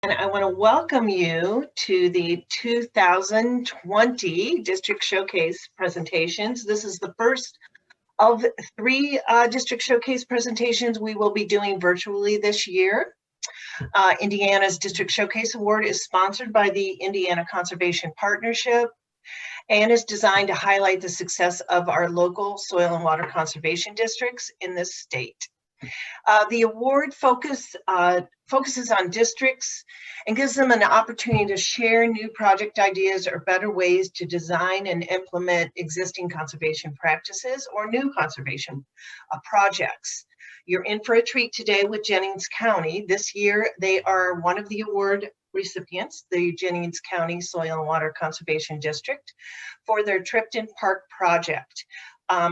And I want to welcome you to the 2020 District Showcase presentations. This is the first of three District Showcase presentations we will be doing virtually this year. Indiana's District Showcase Award is sponsored by the Indiana Conservation Partnership and is designed to highlight the success of our local soil and water conservation districts in this state. The award focuses on districts and gives them an opportunity to share new project ideas or better ways to design and implement existing conservation practices or new conservation projects. You're in for a treat today with Jennings County. This year, they are one of the award recipients, the Jennings County Soil and Water Conservation District, for their Tripton Park project.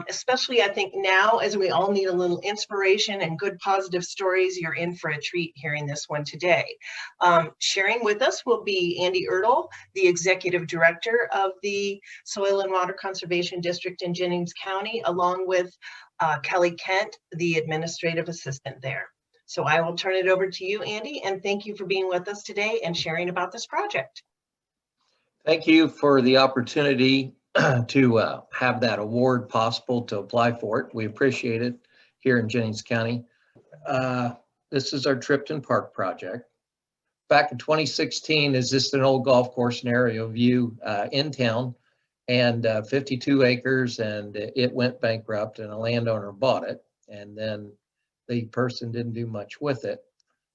Especially, I think now, as we all need a little inspiration and good positive stories, you're in for a treat hearing this one today. Sharing with us will be Andy Ertl, the Executive Director of the Soil and Water Conservation District in Jennings County, along with Kelly Kent, the Administrative Assistant there. So I will turn it over to you, Andy, and thank you for being with us today and sharing about this project. Thank you for the opportunity to have that award possible to apply for it. We appreciate it here in Jennings County. This is our Tripton Park project. Back in 2016, is just an old golf course and aerial view in town, and 52 acres, and it went bankrupt and a landowner bought it, and then the person didn't do much with it.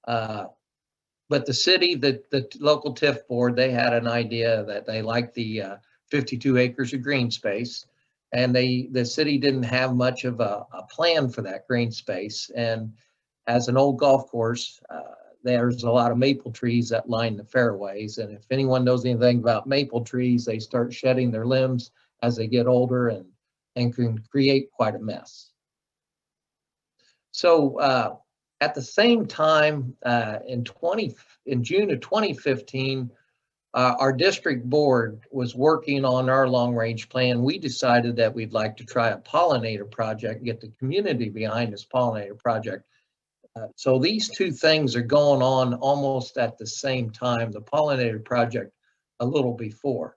But the city, the local TIF board, they had an idea that they liked the 52 acres of green space, and the city didn't have much of a plan for that green space. And as an old golf course, there's a lot of maple trees that line the fairways, and if anyone knows anything about maple trees, they start shedding their limbs as they get older and can create quite a mess. So at the same time, in June of 2015, our district board was working on our long-range plan. We decided that we'd like to try a pollinator project, get the community behind this pollinator project. So these two things are going on almost at the same time, the pollinator project a little before.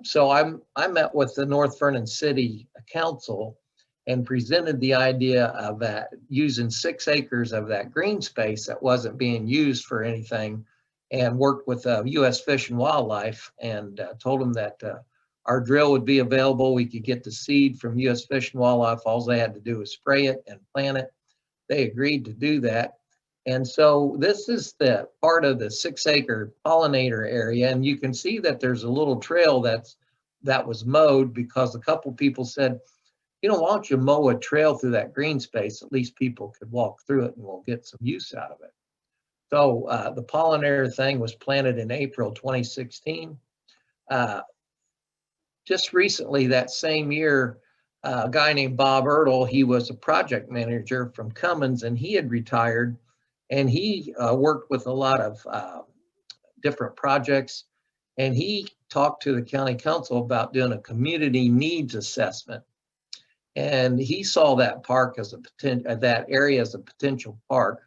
So I met with the North Vernon City Council and presented the idea of that using 6 acres of that green space that wasn't being used for anything, and worked with U.S. Fish and Wildlife and told them that our drill would be available. We could get the seed from U.S. Fish and Wildlife. All they had to do was spray it and plant it. They agreed to do that. And so this is the part of the 6-acre pollinator area. And you can see that there's a little trail that was mowed because a couple people said, you know, why don't you mow a trail through that green space? At least people could walk through it and we'll get some use out of it. So the pollinator thing was planted in April 2016. Just recently, that same year, a guy named Bob Ertl, he was a project manager from Cummins, and he had retired, and he worked with a lot of different projects, and he talked to the county council about doing a community needs assessment. And he saw that park as that area as a potential park,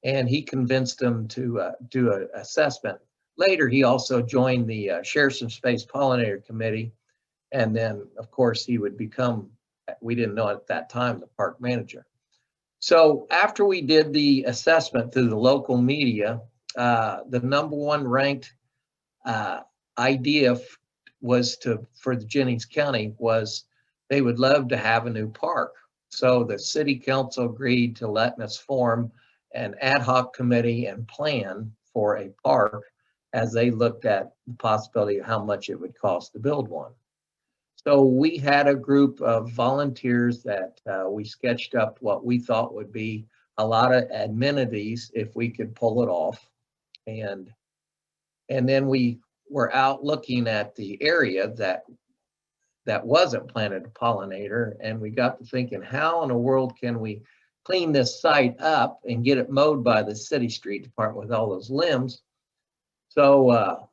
and he convinced them to do an assessment. Later, he also joined the Share Some Space Pollinator Committee, and then, of course, he would become, we didn't know at that time, the park manager. So after we did the assessment through the local media, the #1 ranked idea was for the Jennings County was they would love to have a new park. So the city council agreed to letting us form an ad hoc committee and plan for a park as they looked at the possibility of how much it would cost to build one. So we had a group of volunteers that we sketched up what we thought would be a lot of amenities if we could pull it off. And then we were out looking at the area that wasn't planted a pollinator, and we got to thinking, how in the world can we clean this site up and get it mowed by the city street department with all those limbs? So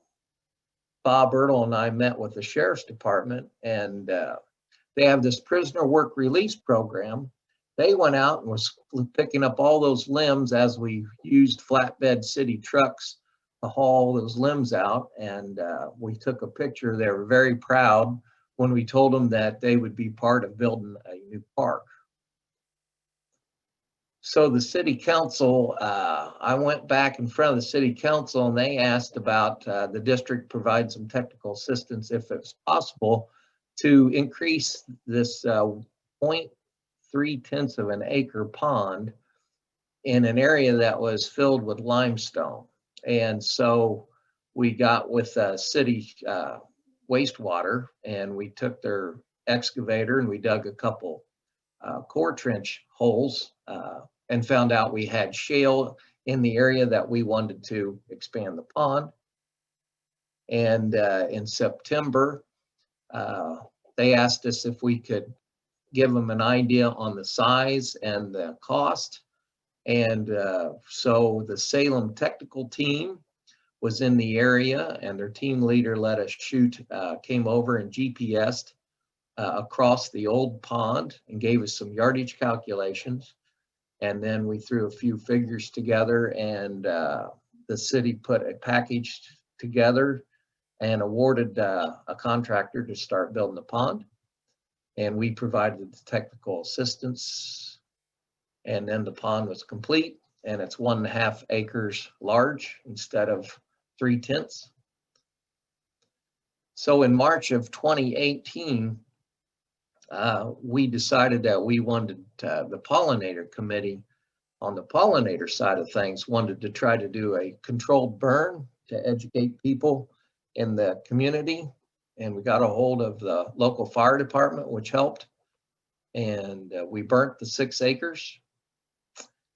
Bob Ertl and I met with the sheriff's department, and they have this prisoner work release program. They went out and was picking up all those limbs as we used flatbed city trucks to haul those limbs out, and we took a picture. They were very proud when we told them that they would be part of building a new park. So the city council, I went back in front of the city council and they asked about the district provide some technical assistance if it's possible to increase this 0.3 of an acre pond in an area that was filled with limestone. And so we got with city wastewater, and we took their excavator and we dug a couple core trench holes and found out we had shale in the area that we wanted to expand the pond. And in September, they asked us if we could give them an idea on the size and the cost. And so the Salem technical team was in the area, and their team leader let us shoot, came over and GPS'd across the old pond and gave us some yardage calculations. And then we threw a few figures together, and the city put a package together and awarded a contractor to start building the pond. And we provided the technical assistance. And then the pond was complete, and it's 1.5 acres large instead of 0.3. So in March of 2018, we decided that we wanted the pollinator committee on the pollinator side of things wanted to try to do a controlled burn to educate people in the community. And we got a hold of the local fire department, which helped. And we burnt the 6 acres.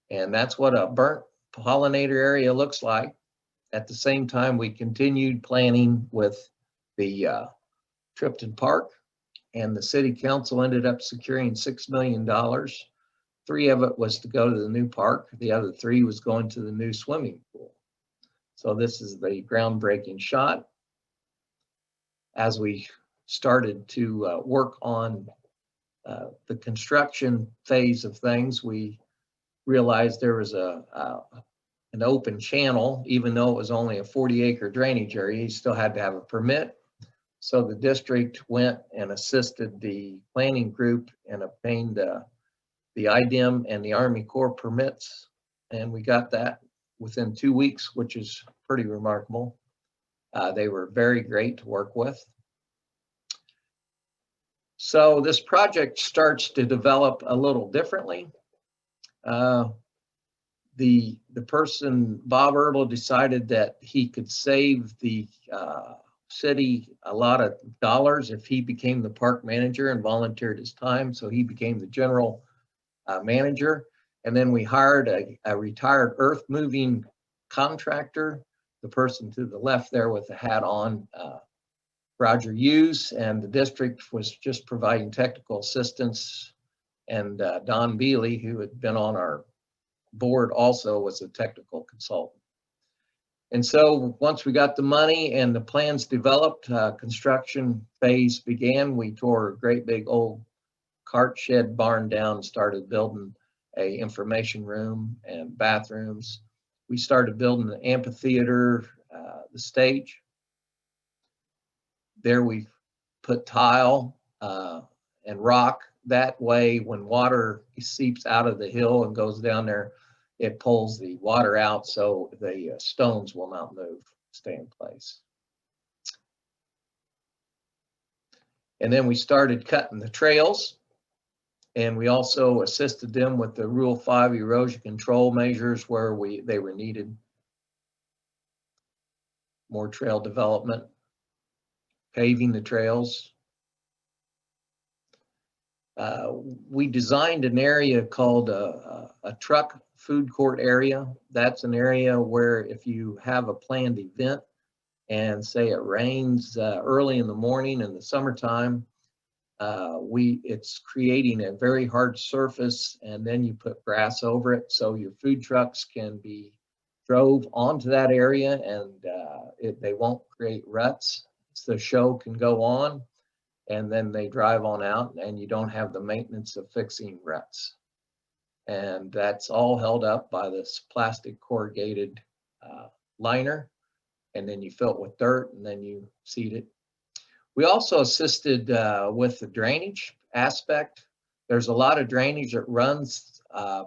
And that's what a burnt pollinator area looks like. At the same time, we continued planning with the Tripton Park, and the city council ended up securing $6 million. 3 of it was to go to the new park. The other 3 was going to the new swimming pool. So this is the groundbreaking shot. As we started to work on the construction phase of things, we realized there was an open channel. Even though it was only a 40-acre drainage area, you still had to have a permit. So the district went and assisted the planning group and obtained the IDEM and the Army Corps permits. And we got that within 2 weeks, which is pretty remarkable. They were very great to work with. So this project starts to develop a little differently. The person, Bob Ertl, decided that he could save the city a lot of dollars if he became the park manager and volunteered his time. So he became the general manager. And then we hired a retired earth moving contractor, the person to the left there with the hat on, Roger Hughes, and the district was just providing technical assistance. And Don Beely, who had been on our board, also was a technical consultant. And so once we got the money and the plans developed, construction phase began. We tore a great big old cart shed barn down and started building a information room and bathrooms. We started building the amphitheater, the stage. There we put tile and rock. That way, when water seeps out of the hill and goes down there, it pulls the water out so the stones will not move, stay in place. And then we started cutting the trails, and we also assisted them with the Rule 5 erosion control measures where they were needed. More trail development, paving the trails. We designed an area called a truck food court area. That's an area where if you have a planned event and say it rains early in the morning in the summertime, it's creating a very hard surface, and then you put grass over it so your food trucks can be drove onto that area, and they won't create ruts. So the show can go on, and then they drive on out, and you don't have the maintenance of fixing ruts. And that's all held up by this plastic corrugated liner and then you fill it with dirt, and then you seed it. We also assisted with the drainage aspect. There's a lot of drainage that runs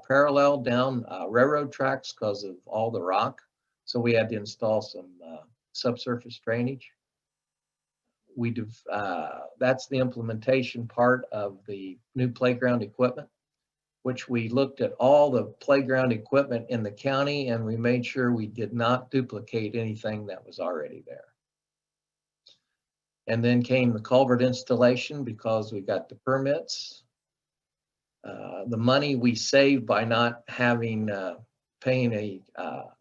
parallel down railroad tracks because of all the rock. So we had to install some subsurface drainage. That's the implementation part of the new playground equipment, which we looked at all the playground equipment in the county, and we made sure we did not duplicate anything that was already there. And then came the culvert installation because we got the permits. The money we saved by not having paying a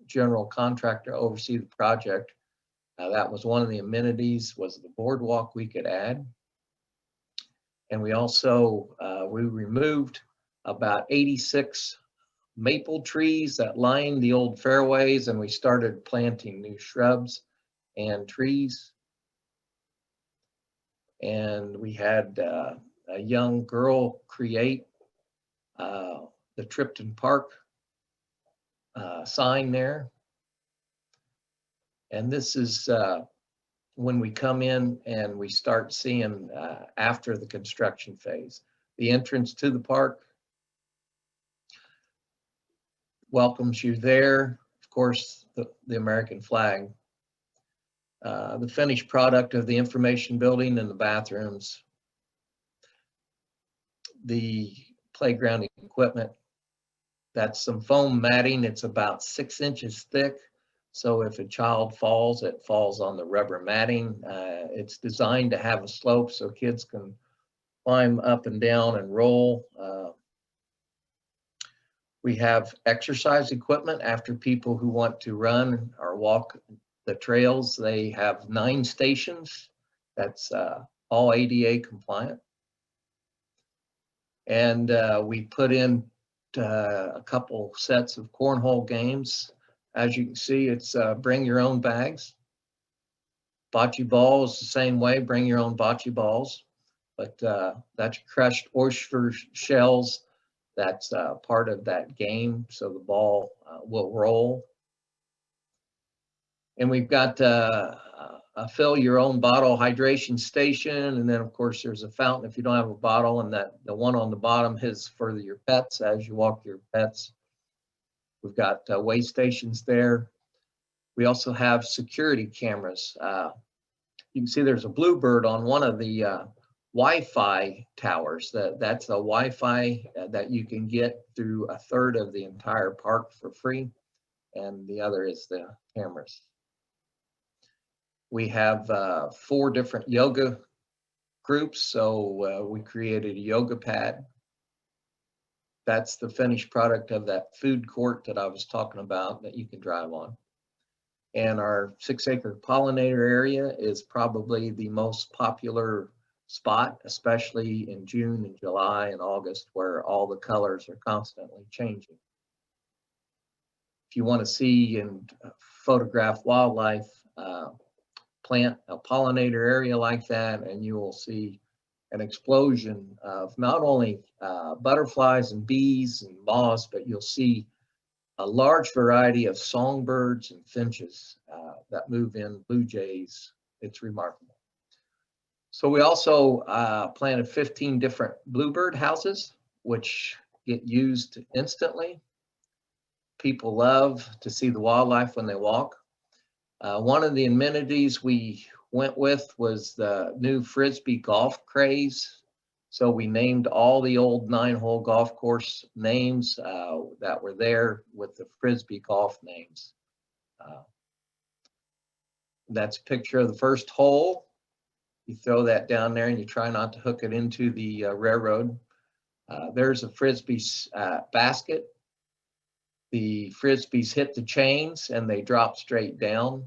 general contractor to oversee the project, that was one of the amenities, was the boardwalk we could add. And we also, we removed about 86 maple trees that lined the old fairways, and we started planting new shrubs and trees. And we had a young girl create the Tripton Park sign there. And this is when we come in and we start seeing after the construction phase. The entrance to the park welcomes you there. Of course, the American flag. The finished product of the information building and the bathrooms. The playground equipment. That's some foam matting. It's about 6 inches thick. So if a child falls, it falls on the rubber matting. It's designed to have a slope so kids can climb up and down and roll. We have exercise equipment after people who want to run or walk the trails. They have 9 stations. That's all ADA compliant. And we put in a couple sets of cornhole games. As you can see, it's bring your own bags. Bocce ball is the same way, bring your own bocce balls. But that's crushed oyster shells. That's part of that game, so the ball will roll. And we've got a fill your own bottle hydration station. And then of course there's a fountain if you don't have a bottle, and that the one on the bottom is for your pets as you walk your pets. We've got weigh stations there. We also have security cameras. You can see there's a bluebird on one of the Wi-Fi towers. That's a Wi-Fi that you can get through a third of the entire park for free. And the other is the cameras. We have 4 different yoga groups. So we created a yoga pad. That's the finished product of that food court that I was talking about that you can drive on. And our 6-acre pollinator area is probably the most popular spot, especially in June and July and August, where all the colors are constantly changing. If you want to see and photograph wildlife, plant a pollinator area like that, and you will see an explosion of not only butterflies and bees and moths, but you'll see a large variety of songbirds and finches that move in, blue jays. It's remarkable. So we also planted 15 different bluebird houses, which get used instantly. People love to see the wildlife when they walk. One of the amenities we went with was the new Frisbee golf craze. So we named all the old 9-hole golf course names that were there with the Frisbee golf names. That's a picture of the first hole. You throw that down there and you try not to hook it into the railroad. There's a Frisbee basket. The Frisbees hit the chains and they drop straight down.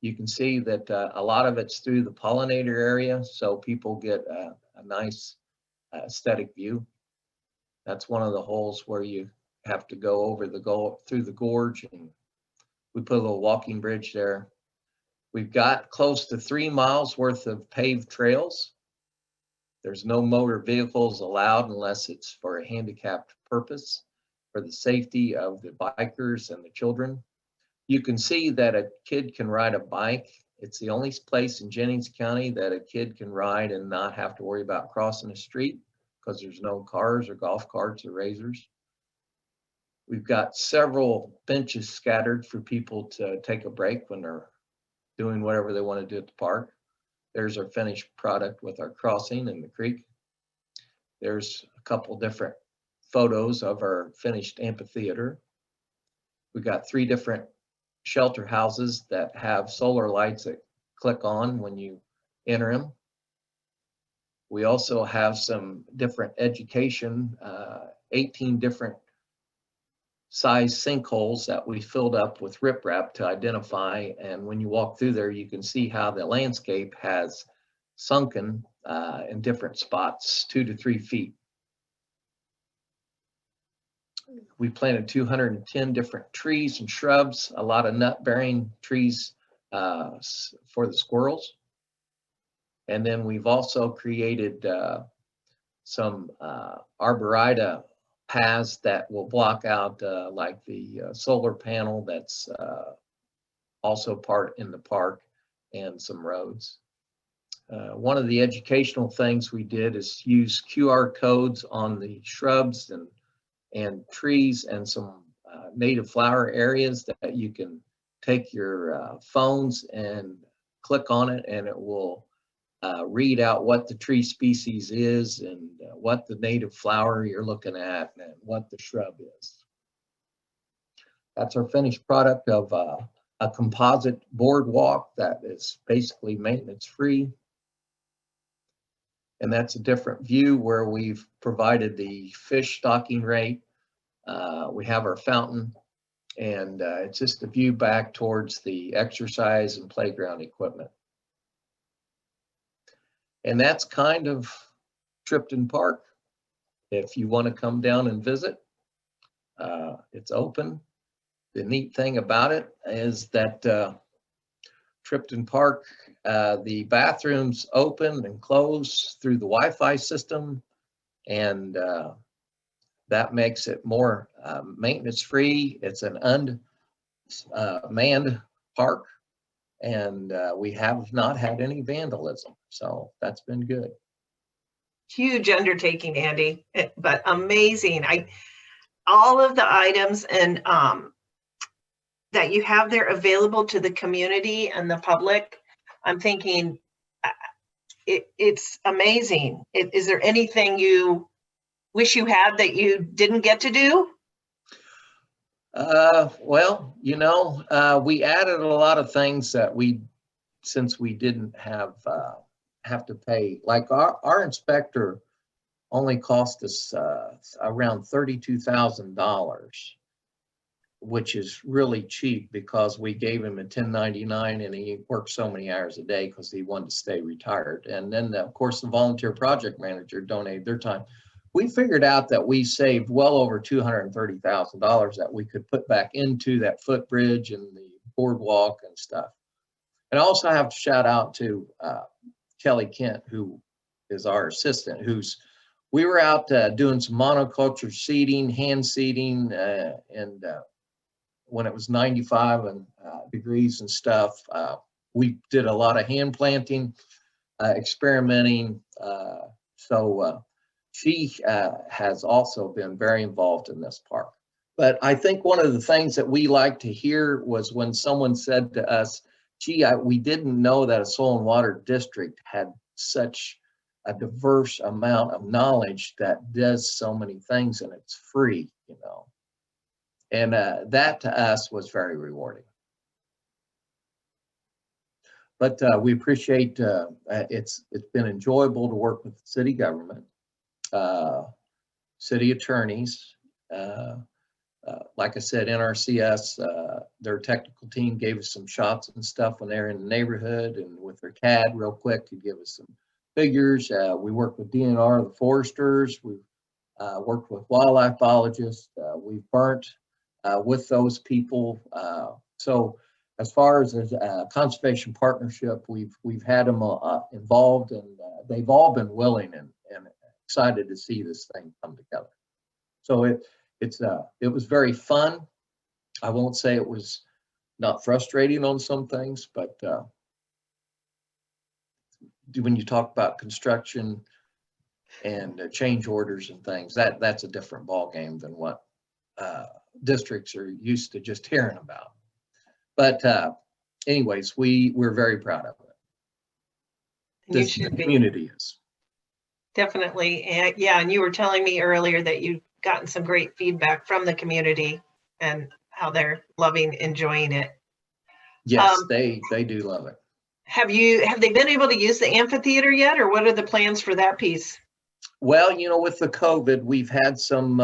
You can see that a lot of it's through the pollinator area, so people get a nice aesthetic view. That's one of the holes where you have to go over through the gorge, and we put a little walking bridge there. We've got close to 3 miles worth of paved trails. There's no motor vehicles allowed unless it's for a handicapped purpose, for the safety of the bikers and the children. You can see that a kid can ride a bike. It's the only place in Jennings County that a kid can ride and not have to worry about crossing the street because there's no cars or golf carts or razors. We've got several benches scattered for people to take a break when they're doing whatever they want to do at the park. There's our finished product with our crossing in the creek. There's a couple different photos of our finished amphitheater. We got 3 different shelter houses that have solar lights that click on when you enter them. We also have some different education, 18 different size sinkholes that we filled up with riprap to identify. And when you walk through there, you can see how the landscape has sunken in different spots, 2 to 3 feet. We planted 210 different trees and shrubs, a lot of nut-bearing trees for the squirrels. And then we've also created some arborita paths that will block out like the solar panel that's also part in the park, and some roads. One of the educational things we did is use QR codes on the shrubs and trees and some native flower areas that you can take your phones and click on it, and it will read out what the tree species is and what the native flower you're looking at and what the shrub is. That's our finished product of a composite boardwalk that is basically maintenance free. And that's a different view where we've provided the fish stocking rate. We have our fountain, and it's just a view back towards the exercise and playground equipment. And that's kind of Tripton Park. If you want to come down and visit, it's open. The neat thing about it is that Tripton Park, the bathrooms open and close through the Wi-Fi system, and that makes it more maintenance free. It's an unmanned park, and we have not had any vandalism, so that's been good. Huge undertaking, Andy, but amazing. All of the items and that you have there available to the community and the public, I'm thinking it's amazing. Is there anything you wish you had that you didn't get to do? Well, you know, we added a lot of things that since we didn't have to pay, like our inspector only cost us around $32,000, which is really cheap because we gave him a 1099 and he worked so many hours a day because he wanted to stay retired. And then of course the volunteer project manager donated their time. We figured out that we saved well over $230,000 that we could put back into that footbridge and the boardwalk and stuff. And I also have to shout out to Kelly Kent, who is our assistant, we were out doing some monoculture seeding, hand seeding, and when it was 95 degrees and stuff, we did a lot of hand planting, experimenting. So she has also been very involved in this park. But I think one of the things that we like to hear was when someone said to us, gee, we didn't know that a soil and water district had such a diverse amount of knowledge that does so many things, and it's free, you know. And that to us was very rewarding. But we appreciate it's been enjoyable to work with the city government, city attorneys. Like I said, NRCS, their technical team gave us some shots and stuff when they're in the neighborhood, and with their CAD real quick to give us some figures. We worked with DNR, the foresters. We've worked with wildlife biologists. We've burnt with those people. So as far as a conservation partnership, we've had them involved, and they've all been willing and excited to see this thing come together. So it was very fun. I won't say it was not frustrating on some things, but when you talk about construction and change orders and things, that's a different ballgame than what districts are used to just hearing about. But anyways, we're very proud of it. And you The should be. community is. Definitely. And yeah, and you were telling me earlier that you've gotten some great feedback from the community and how they're loving, enjoying it. Yes, they do love it. Have they been able to use the amphitheater yet, or what are the plans for that piece? Well, with the COVID, we've had some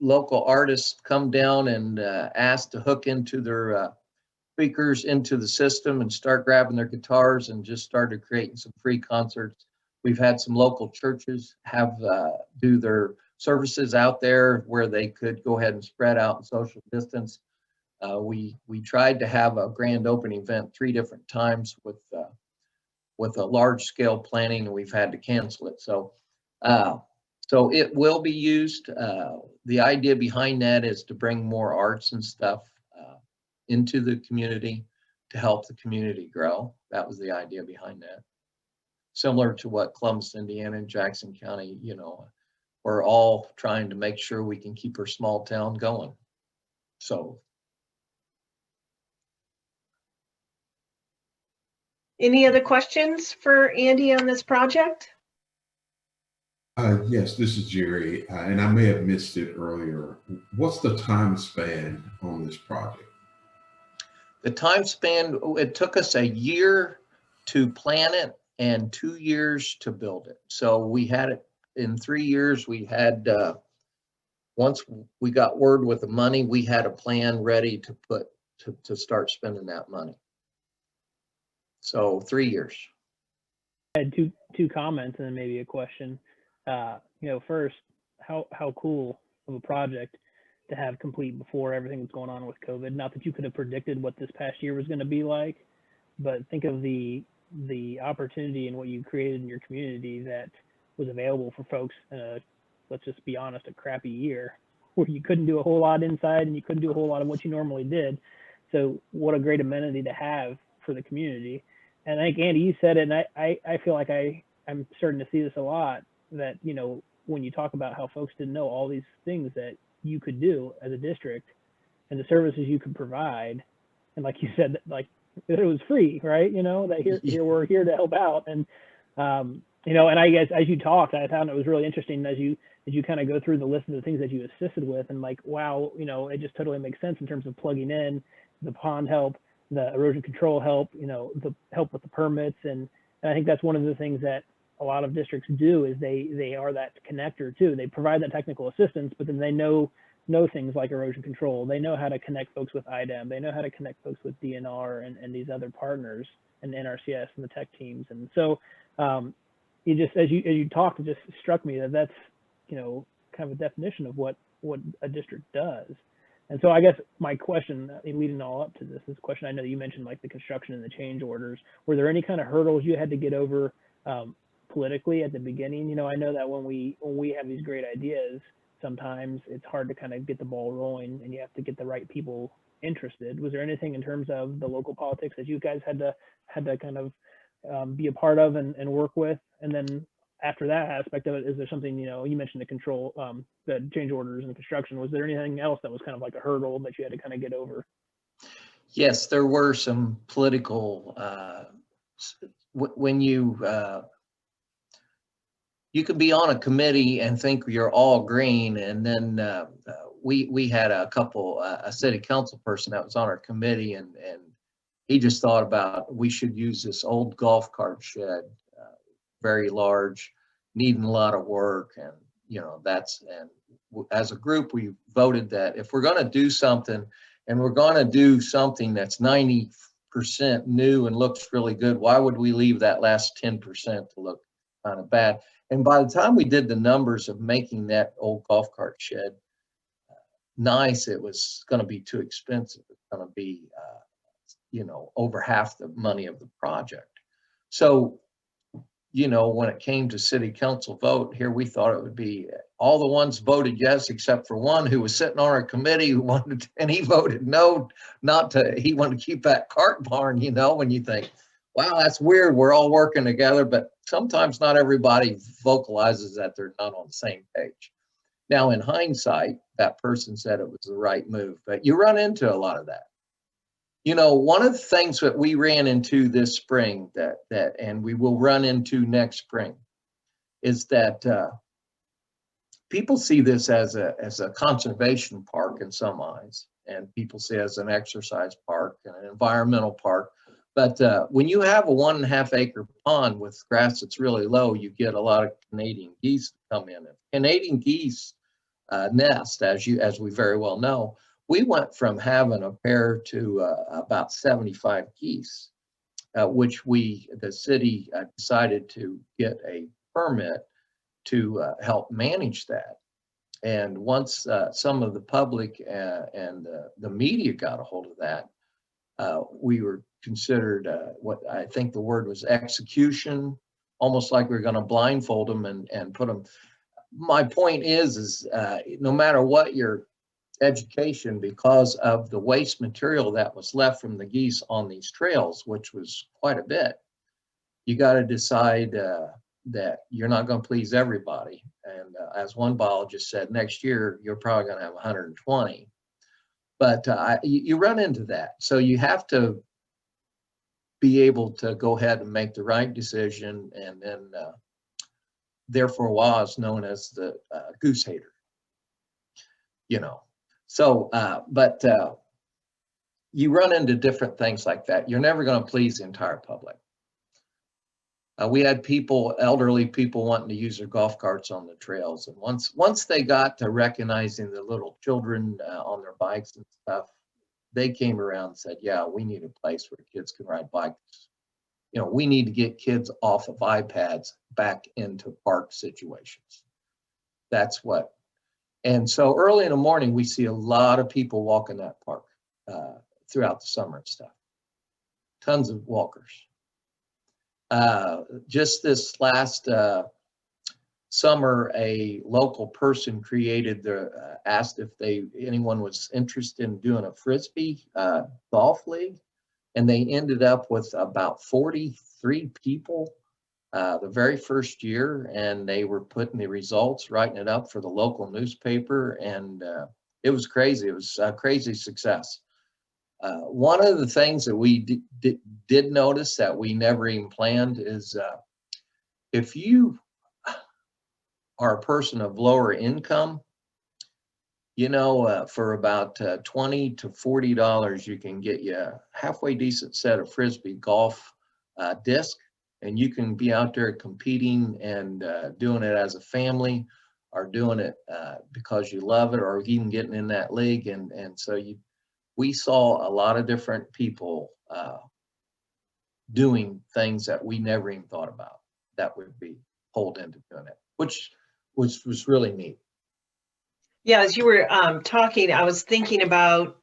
local artists come down and ask to hook into their speakers into the system and start grabbing their guitars and just started creating some free concerts. We've had some local churches have do their services out there where they could go ahead and spread out and social distance. We tried to have a grand opening event 3 different times with a large scale planning, and we've had to cancel it. So it will be used. The idea behind that is to bring more arts and stuff into the community to help the community grow. That was the idea behind that. Similar to what Columbus, Indiana and Jackson County, we're all trying to make sure we can keep our small town going. So. Any other questions for Andy on this project? Yes, this is Jerry, and I may have missed it earlier. What's the time span on this project? The time span, it took us a year to plan it and 2 years to build it. So we had it in 3 years. We had, once we got word with the money, we had a plan ready to start spending that money. So 3 years. I had two comments and then maybe a question. First, how cool of a project to have complete before everything that's going on with COVID. Not that you could have predicted what this past year was going to be like, but think of the opportunity and what you created in your community that was available for folks in let's just be honest, a crappy year where you couldn't do a whole lot inside and you couldn't do a whole lot of what you normally did. So what a great amenity to have for the community. And I think, Andy, you said it, and I feel like I'm starting to see this a lot, that, when you talk about how folks didn't know all these things that you could do as a district and the services you could provide. And like you said, like it was free, right? That here we're here to help out. And, and I guess as you talked, I found it was really interesting as you kind of go through the list of the things that you assisted with, and like, wow, it just totally makes sense in terms of plugging in the pond help, the erosion control help, the help with the permits. And I think that's one of the things that a lot of districts do is they are that connector too. They provide that technical assistance, but then they know things like erosion control. They know how to connect folks with IDEM. They know how to connect folks with DNR and these other partners and NRCS and the tech teams. And so you just, as you talked, it just struck me that that's, kind of a definition of what a district does. And so I guess my question, leading all up to this question, I know that you mentioned like the construction and the change orders. Were there any kind of hurdles you had to get over politically at the beginning? I know that when we have these great ideas, sometimes it's hard to kind of get the ball rolling and you have to get the right people interested. Was there anything in terms of the local politics that you guys had to kind of be a part of and work with? And then after that aspect of it, is there something, you mentioned the control, the change orders and construction, was there anything else that was kind of like a hurdle that you had to kind of get over? Yes, there were some political, when you could be on a committee and think you're all green, and then we had a city council person that was on our committee, and he just thought about we should use this old golf cart shed, very large, needing a lot of work, and as a group we voted that if we're going to do something, and we're going to do something that's 90% new and looks really good, why would we leave that last 10% to look kind of bad? And by the time we did the numbers of making that old golf cart shed nice, it was going to be too expensive. It's going to be, over half the money of the project. So you know, when it came to city council vote here, we thought it would be all the ones voted yes, except for one who was sitting on our committee who wanted, and he voted no, he wanted to keep that cart barn, you know, when you think, wow, that's weird. We're all working together, but sometimes not everybody vocalizes that they're not on the same page. Now, in hindsight, that person said it was the right move, but you run into a lot of that. You know, one of the things that we ran into this spring and we will run into next spring is that people see this as a conservation park in some eyes, and people see it as an exercise park and an environmental park. But when you have a 1.5 acre pond with grass that's really low, you get a lot of Canadian geese to come in. And Canadian geese nest, as we very well know. We went from having a pair to about 75 geese, which the city decided to get a permit to help manage that. And once some of the public and the media got a hold of that, we were considered what I think the word was execution, almost like we we're going to blindfold them and put them. My point is no matter what your education, because of the waste material that was left from the geese on these trails, which was quite a bit, you got to decide that you're not going to please everybody. And as one biologist said, next year you're probably going to have 120. But you run into that. So you have to be able to go ahead and make the right decision. And then there for a while is known as the goose hater, you know. So, but you run into different things like that. You're never going to please the entire public. We had elderly people wanting to use their golf carts on the trails. And once they got to recognizing the little children on their bikes and stuff, they came around and said, yeah, we need a place where kids can ride bikes. You know, we need to get kids off of iPads back into park situations. That's what. And so early in the morning, we see a lot of people walking that park throughout the summer and stuff. Tons of walkers. Just this last summer, a local person asked if anyone was interested in doing a Frisbee golf league, and they ended up with about 43 people the very first year, and they were putting the results, writing it up for the local newspaper, and it was crazy. It was a crazy success. One of the things that we did notice that we never even planned is if you are a person of lower income, you know, for about $20 to $40, you can get you a halfway decent set of Frisbee golf disc, and you can be out there competing and doing it as a family, or doing it because you love it, or even getting in that league. And so we saw a lot of different people doing things that we never even thought about that would be pulled into doing it, which was really neat. Yeah, as you were talking, I was thinking about,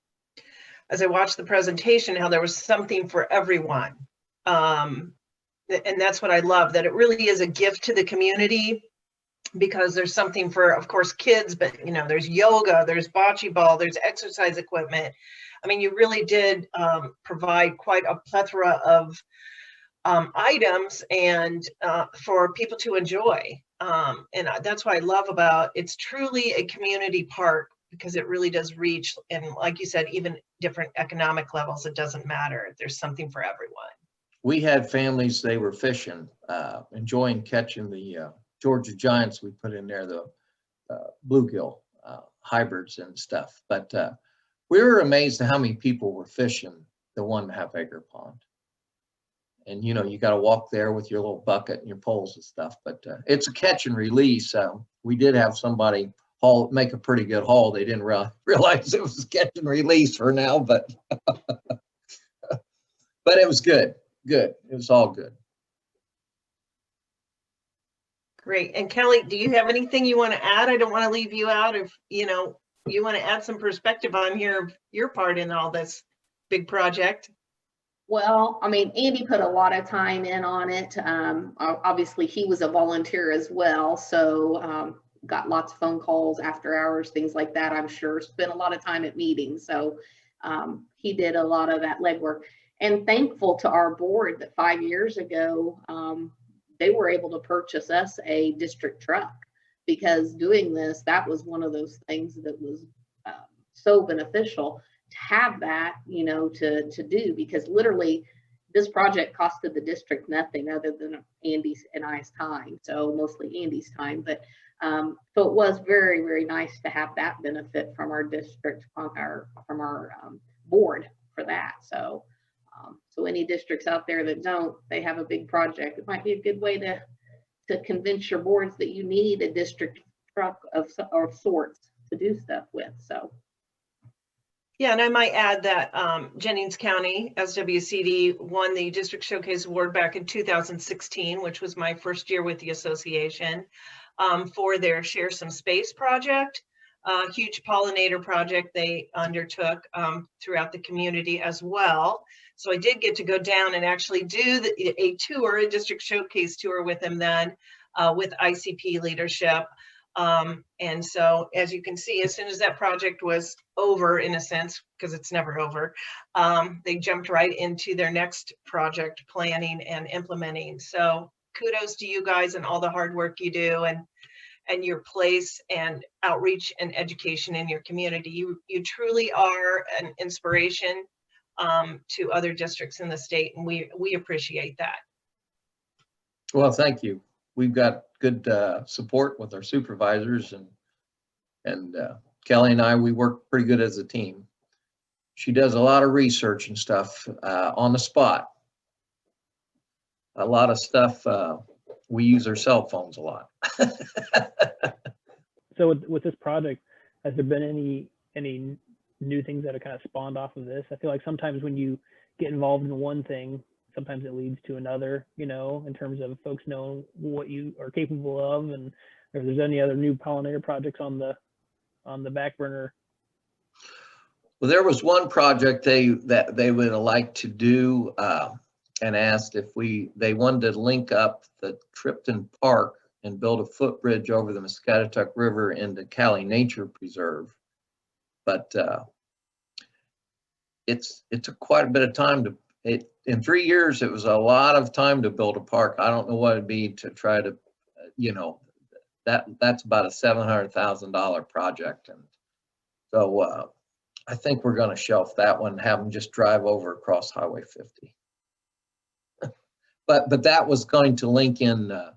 as I watched the presentation, how there was something for everyone. And that's what I love, that it really is a gift to the community, because there's something for, of course, kids, but you know, there's yoga, there's bocce ball, there's exercise equipment. I mean, you really did provide quite a plethora of items and for people to enjoy. And that's what I love about it's truly a community park, because it really does reach, and like you said, even different economic levels. It doesn't matter. There's something for everyone. We had families, they were fishing, enjoying catching the Georgia Giants we put in there, the bluegill hybrids and stuff. But we were amazed at how many people were fishing the 1.5 acre pond. And, you know, you got to walk there with your little bucket and your poles and stuff, but it's a catch and release. We did have somebody make a pretty good haul. They didn't realize it was catch and release for now, but but it was good. Good. It was all good. Great. And Kelly, do you have anything you want to add? I don't want to leave you out if, you know, you want to add some perspective on your part in all this big project. Well, I mean, Andy put a lot of time in on it. Obviously, he was a volunteer as well, so got lots of phone calls after hours, things like that. I'm sure spent a lot of time at meetings, so he did a lot of that legwork. And thankful to our board that 5 years ago they were able to purchase us a district truck, because doing this, that was one of those things that was so beneficial to have that, you know, to do, because literally this project costed the district nothing other than Andy's and I's time. So mostly Andy's time, but so it was very, very nice to have that benefit from our district, from our board for that. So, so any districts out there that don't, they have a big project, it might be a good way to convince your boards that you need a district truck of sorts to do stuff with. So. Yeah, and I might add that Jennings County SWCD won the District Showcase Award back in 2016, which was my first year with the association, for their Share Some Space project, a huge pollinator project they undertook throughout the community as well. So I did get to go down and actually do a tour, a District Showcase tour with them then, with ICP leadership. And so, as you can see, as soon as that project was over, in a sense, because it's never over, they jumped right into their next project planning and implementing. So kudos to you guys and all the hard work you do, and your place and outreach and education in your community. You truly are an inspiration to other districts in the state, and we appreciate that. Well, thank you. We've got good support with our supervisors, and Kelly and I, we work pretty good as a team. She does a lot of research and stuff on the spot. A lot of stuff, we use our cell phones a lot. So with this project, has there been any new things that are kind of spawned off of this? I feel like sometimes when you get involved in one thing, sometimes it leads to another, you know, in terms of folks knowing what you are capable of, and if there's any other new pollinator projects on the back burner. Well, there was one project that they would like to do, and asked if they wanted to link up the Tripton Park and build a footbridge over the Muscatatuck River into Cali Nature Preserve. But it took quite a bit of time in 3 years, it was a lot of time to build a park. I don't know what it'd be to try to, you know, that's about a $700,000 project. And so I think we're going to shelf that one and have them just drive over across Highway 50. But that was going to link the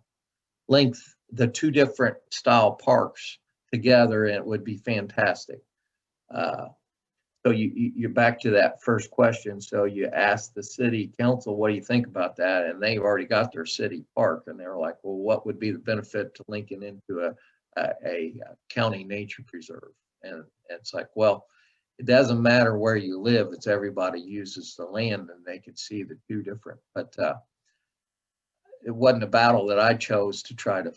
two different style parks together, and it would be fantastic. So you're back to that first question. So you asked the city council, what do you think about that? And they've already got their city park, and they were like, well, what would be the benefit to linking into a county nature preserve? And it's like, well, it doesn't matter where you live. It's everybody uses the land, and they could see the two different. But it wasn't a battle that I chose to try to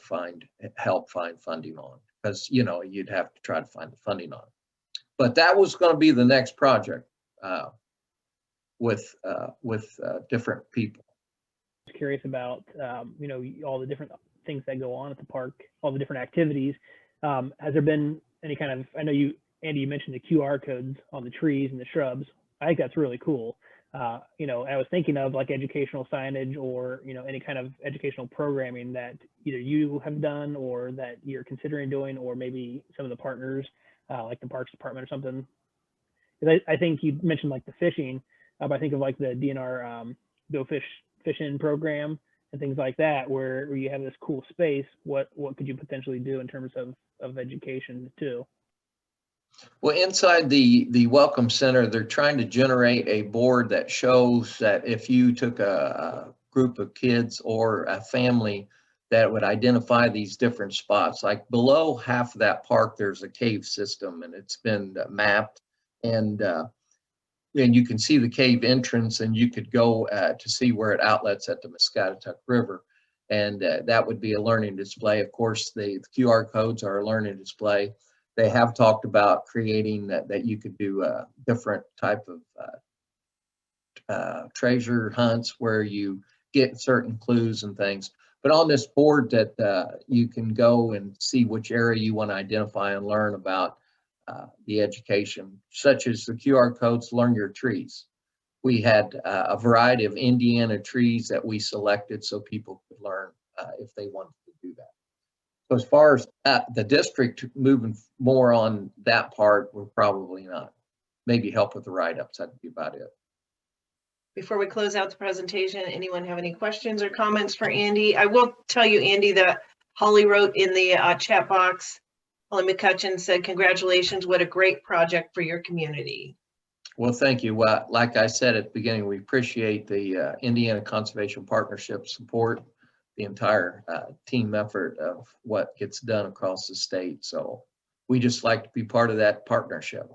help find funding on, because, you know, you'd have to try to find the funding on it. But that was going to be the next project with different people. Just curious about, you know, all the different things that go on at the park, all the different activities. Has there been any kind of, I know Andy, you mentioned the QR codes on the trees and the shrubs. I think that's really cool. You know, I was thinking of like educational signage, or, you know, any kind of educational programming that either you have done or that you're considering doing, or maybe some of the partners, like the Parks Department or something. I think you mentioned like the fishing, but I think of like the DNR Go Fishing program and things like that, where you have this cool space. What could you potentially do in terms of education too? Well, inside the Welcome Center, they're trying to generate a board that shows that if you took a group of kids or a family, that would identify these different spots. Like below half of that park, there's a cave system, and it's been mapped, and you can see the cave entrance, and you could go to see where it outlets at the Muscatatuck River, and that would be a learning display. Of course, the QR codes are a learning display. They have talked about creating that you could do a different type of treasure hunts where you get certain clues and things. But on this board that you can go and see which area you want to identify and learn about the education, such as the QR codes, learn your trees. We had a variety of Indiana trees that we selected so people could learn if they wanted to do that. So as far as the district moving more on that part, we're probably not. Maybe help with the write-ups, that'd be about it. Before we close out the presentation, anyone have any questions or comments for Andy? I will tell you, Andy, that Holly wrote in the chat box, Holly McCutcheon said, congratulations, what a great project for your community. Well, thank you. Like I said at the beginning, we appreciate the Indiana Conservation Partnership support, the entire team effort of what gets done across the state. So we just like to be part of that partnership.